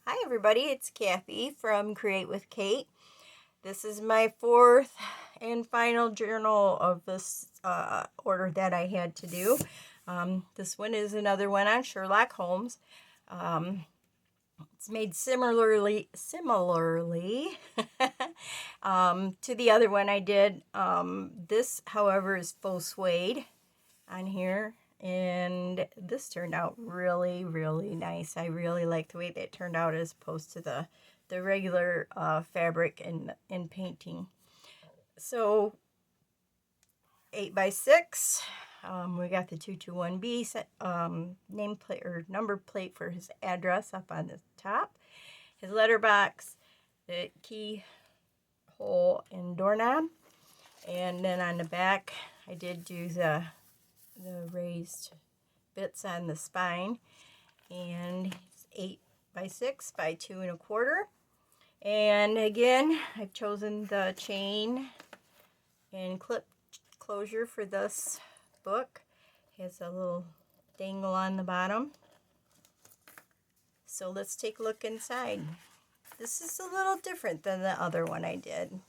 Hi everybody, it's Kathy from Create with Kate. This is my fourth and final journal of this order that I had to do. This one is another one on Sherlock Holmes. It's made similarly to the other one I did. This, however, is faux suede on here. And this turned out really, really nice. I really like the way that turned out as opposed to the regular fabric in painting. So 8x6. We got the 221B set, nameplate or number plate for his address up on the top. His letterbox, the keyhole and doorknob. And then on the back, I did do the raised bits on the spine, and it's 8x6 by 2 1/4. And again, I've chosen the chain and clip closure for this book. It has a little dangle on the bottom. So let's take a look inside. This is a little different than the other one I did.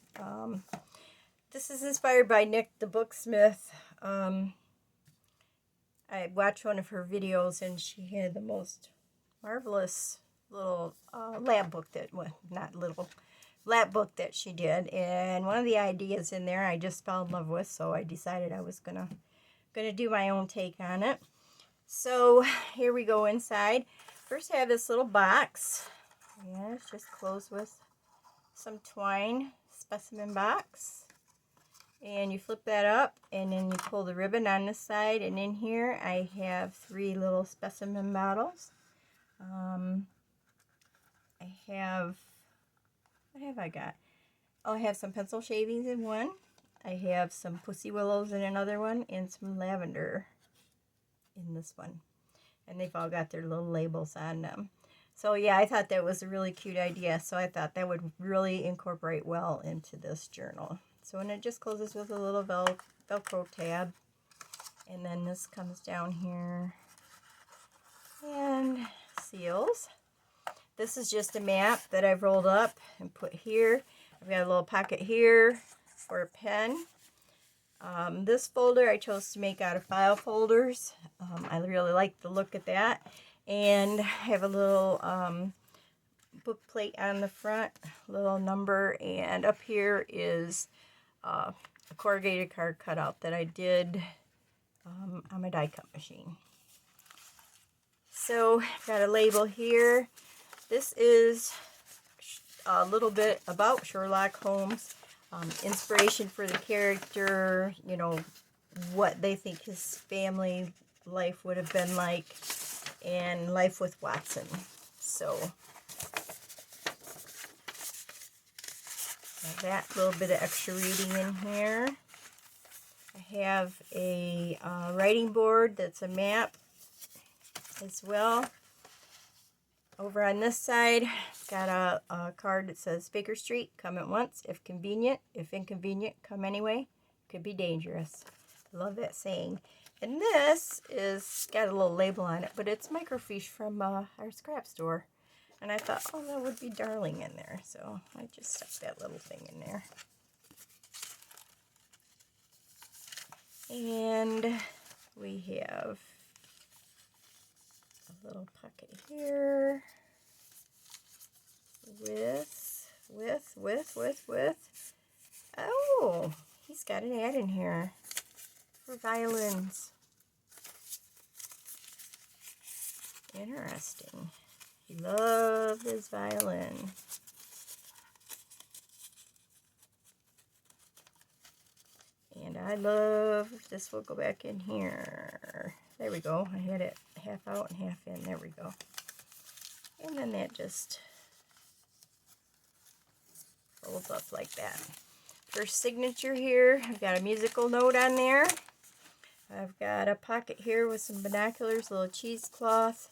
This is inspired by Nik the Booksmith. I watched one of her videos and she had the most marvelous little lab book lab book that she did, and one of the ideas in there I just fell in love with, so I decided I was gonna do my own take on it. So here we go inside. First I have this little box. Yeah, it's just closed with some twine, specimen box. And you flip that up, and then you pull the ribbon on this side, and in here I have 3 little specimen bottles. What have I got? Oh, I have some pencil shavings in one. I have some pussy willows in another one, and some lavender in this one. And they've all got their little labels on them. So yeah, I thought that was a really cute idea, so I thought that would really incorporate well into this journal. So, and it just closes with a little Velcro tab. And then this comes down here and seals. This is just a map that I've rolled up and put here. I've got a little pocket here for a pen. This folder I chose to make out of file folders. I really like the look of that. And I have a little book plate on the front, little number, and up here is a corrugated card cutout that I did on my die cut machine. So I've got a label here. This is a little bit about Sherlock Holmes, inspiration for the character, you know, what they think his family life would have been like, and life with Watson. So that little bit of extra reading in here. I have a writing board that's a map as well. Over on this side, got a card that says Baker Street, come at once, if convenient. If inconvenient, come anyway. Could be dangerous. Love that saying. And this is got a little label on it, but it's microfiche from our scrap store. And I thought, oh, that would be darling in there. So I just stuck that little thing in there. And we have a little pocket here with. Oh, he's got an ad in here for violins. Interesting. He loved his violin. And I love, this will go back in here. There we go. I had it half out and half in. There we go. And then that just folds up like that. First signature here, I've got a musical note on there. I've got a pocket here with some binoculars, a little cheesecloth.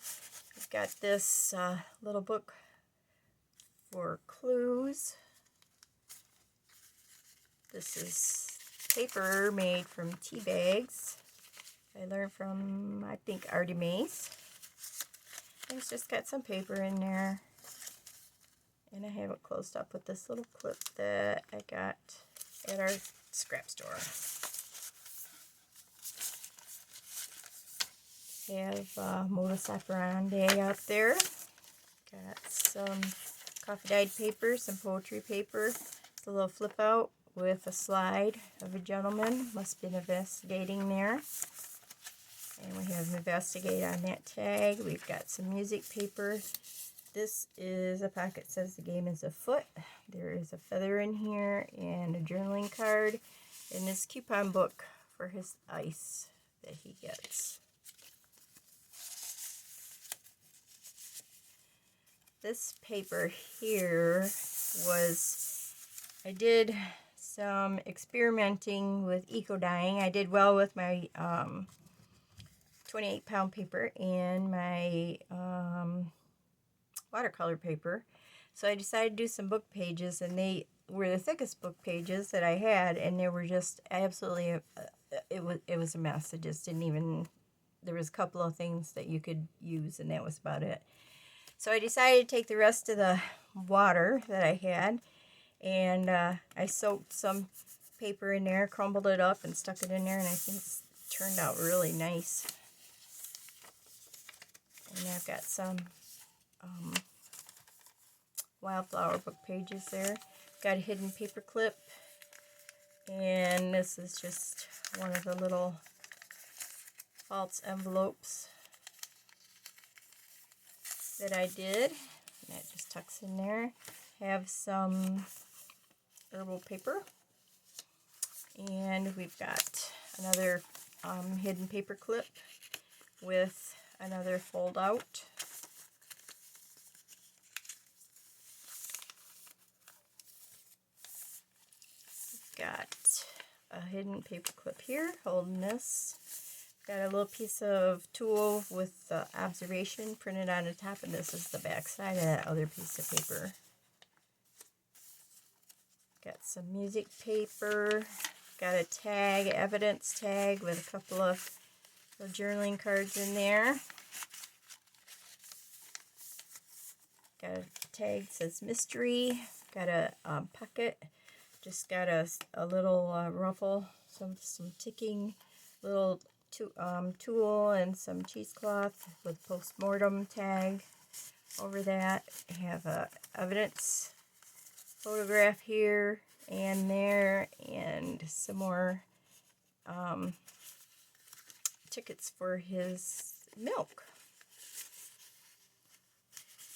I've got this little book for clues. This is paper made from tea bags. I learned from, I think, Artemis. It's just got some paper in there. And I have it closed up with this little clip that I got at our scrap store. Have modus operandi out there. Got some coffee dyed paper, some poetry paper. It's a little flip out with a slide of a gentleman. Must have been investigating there. And we have investigate on that tag. We've got some music paper. This is a pocket that says the game is afoot. There is a feather in here and a journaling card and this coupon book for his ice that he gets. This paper here was, I did some experimenting with eco-dyeing. I did well with my 28-pound paper and my watercolor paper. So I decided to do some book pages, and they were the thickest book pages that I had, and they were just absolutely, it was a mess. It just didn't even, there was a couple of things that you could use, and that was about it. So I decided to take the rest of the water that I had, and I soaked some paper in there, crumbled it up, and stuck it in there, and I think it's turned out really nice. And I've got some wildflower book pages there. Got a hidden paper clip, and this is just one of the little false envelopes that I did. And that just tucks in there. Have some herbal paper, and we've got another hidden paper clip with another fold out. Got a hidden paper clip here holding this. Got a little piece of tulle with the observation printed on the top, and this is the back side of that other piece of paper. Got some music paper. Got a tag, evidence tag with a couple of journaling cards in there. Got a tag that says mystery. Got a pocket. Just got a little ruffle, some ticking, little tulle and some cheesecloth with postmortem tag over that. I have a evidence photograph here and there, and some more tickets for his milk.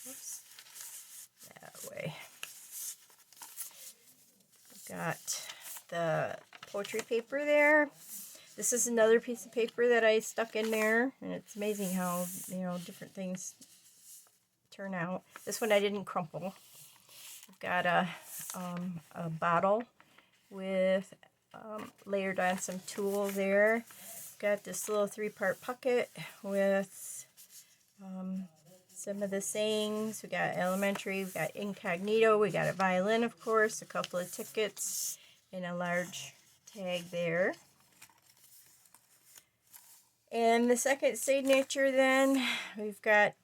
Oops. That way. Got the poetry paper there. This is another piece of paper that I stuck in there, and it's amazing how, you know, different things turn out. This one I didn't crumple. I've got a bottle with layered on some tulle there. Got this little 3-part pocket with some of the sayings. We got elementary, we got incognito, we got a violin, of course, a couple of tickets, and a large tag there. And the second signature then, we've got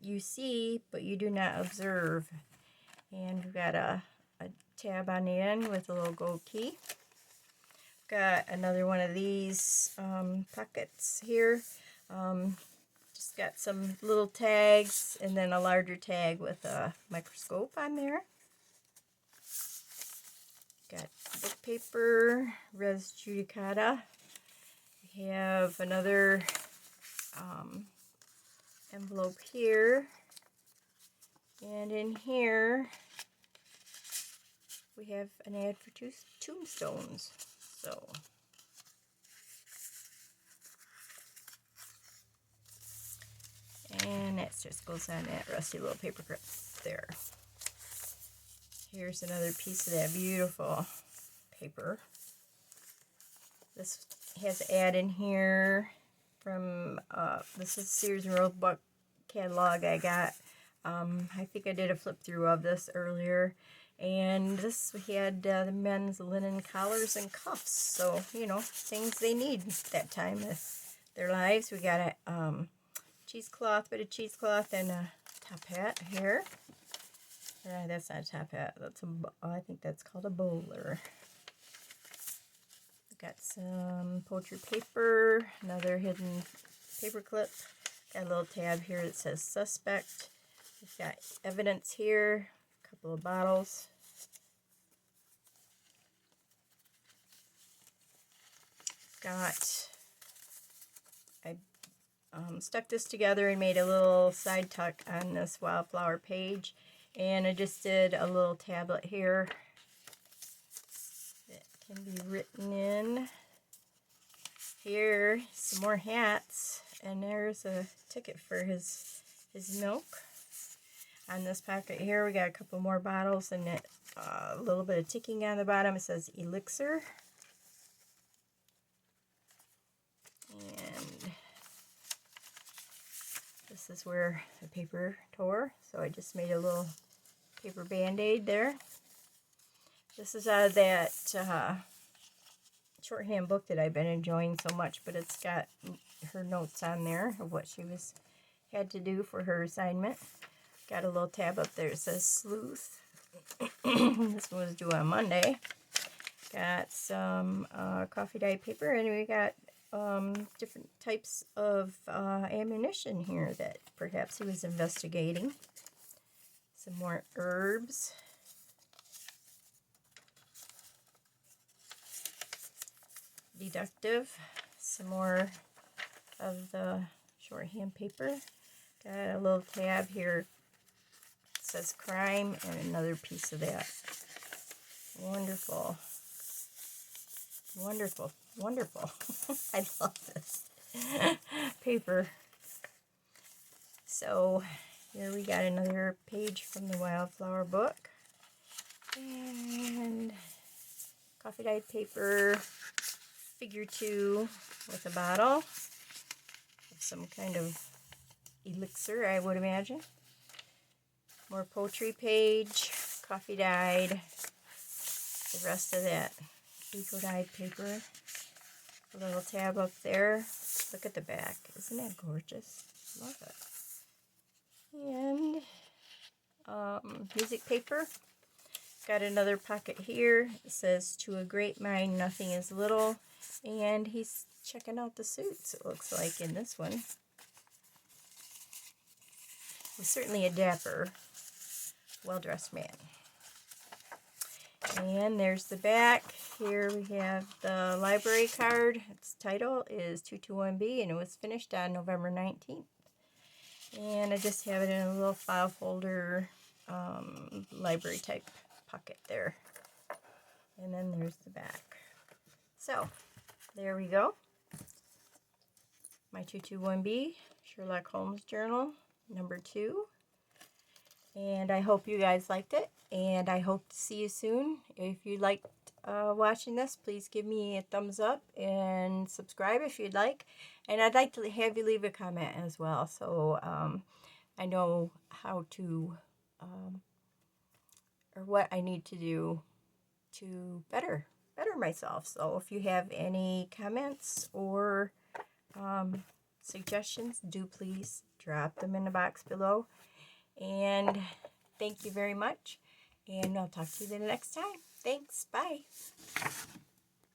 you see, but you do not observe. And we've got a tab on the end with a little gold key. Got another one of these pockets here. Just got some little tags and then a larger tag with a microscope on there. Got book paper, res judicata. We have another envelope here. And in here, we have an ad for tombstones. So, and that just goes on that rusty little paper clip there. Here's another piece of that beautiful paper. This has an ad in here from, this is Sears and Roebuck catalog I got. I think I did a flip through of this earlier. And this, we had the men's linen collars and cuffs. So, you know, things they need that time of their lives. We got a cheesecloth, bit of cheesecloth, and a top hat here. That's not a top hat. That's I think that's called a bowler. Got some poetry paper, another hidden paper clip. Got a little tab here that says suspect. We've got evidence here, a couple of bottles. I stuck this together and made a little side tuck on this wildflower page, and I just did a little tablet here that can be written in. Here, some more hats, and there's a ticket for his milk. On this pocket here, we got a couple more bottles and a little bit of ticking on the bottom. It says elixir. And this is where the paper tore, so I just made a little paper band-aid there. This is out of that shorthand book that I've been enjoying so much, but it's got her notes on there of what she had to do for her assignment. Got a little tab up there that says sleuth. This one was due on Monday. Got some coffee dyed paper, and we got different types of ammunition here that perhaps he was investigating. Some more herbs. Deductive. Some more of the shorthand paper. Got a little tab here. It says crime, and another piece of that. Wonderful. Wonderful. Wonderful. I love this paper. So here we got another page from the Wildflower book. And coffee dyed paper, figure 2 with a bottle of some kind of elixir, I would imagine. More poetry page, coffee dyed, the rest of that eco dyed paper. A little tab up there. Look at the back. Isn't that gorgeous? Love it. And music paper. Got another pocket here. It says, to a great mind, nothing is little. And he's checking out the suits, it looks like, in this one. He's certainly a dapper, well-dressed man. And there's the back. Here we have the library card. Its title is 221B, and it was finished on November 19th. And I just have it in a little file folder, library type pocket there. And then there's the back. So, there we go. My 221B Sherlock Holmes journal, number 2. And I hope you guys liked it, and I hope to see you soon. If you liked watching this, please give me a thumbs up and subscribe if you'd like. And I'd like to have you leave a comment as well, so I know how to, or what I need to do to better myself. So if you have any comments or suggestions, do please drop them in the box below. And thank you very much, and I'll talk to you the next time. Thanks. Bye.